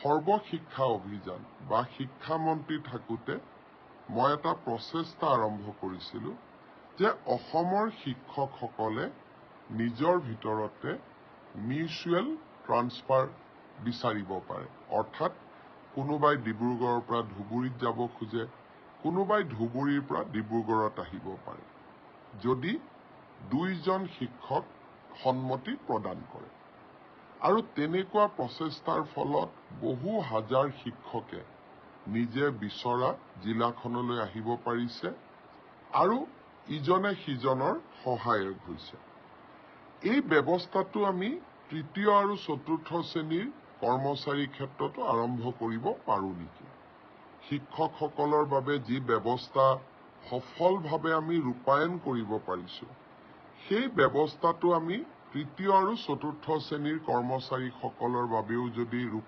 সৰ্বশিক্ষা অভিযান বা শিক্ষামন্ত্ৰী থাকোঁতে মই এটা প্ৰচেষ্টা আৰম্ভ কৰিছিলোঁ যে অসমৰ শিক্ষকসকলে নিজৰ ভিতৰতে মিউচুৱেল ট্ৰান্সফাৰ বিচাৰিব পাৰে। অৰ্থাৎ কোনোবাই ডিব্ৰুগড়ৰ পৰা ধুবুৰীত যাব খোজে, কোনোবাই ধুবুৰীৰ পৰা ডিব্ৰুগড়ত আহিব পাৰে, যদি দুইজন শিক্ষক সন্মতি প্ৰদান কৰে। আৰু তেনেকুৱা প্ৰচেষ্টাৰ ফলত বহু হাজাৰ শিক্ষকে নিজে বিচৰা জিলাখনলৈ আহিব পাৰিছে আৰু ইজনে সিজনৰ সহায়ক হৈছে। এই ব্যৱস্থাটো আমি তৃতীয় আৰু চতুৰ্থ শ্ৰেণীৰ কৰ্মচাৰীৰ ক্ষেত্ৰতো আৰম্ভ কৰিব পাৰোঁ নেকি? শিক্ষকসকলৰ বাবে যি ব্যৱস্থা সফলভাৱে আমি ৰূপায়ণ কৰিব পাৰিছোঁ, সেই ব্যৱস্থাটো আমি তৃতীয় আৰু চতুৰ্থ শ্ৰেণীৰ কৰ্মচাৰীসকলৰ বাবেও যদি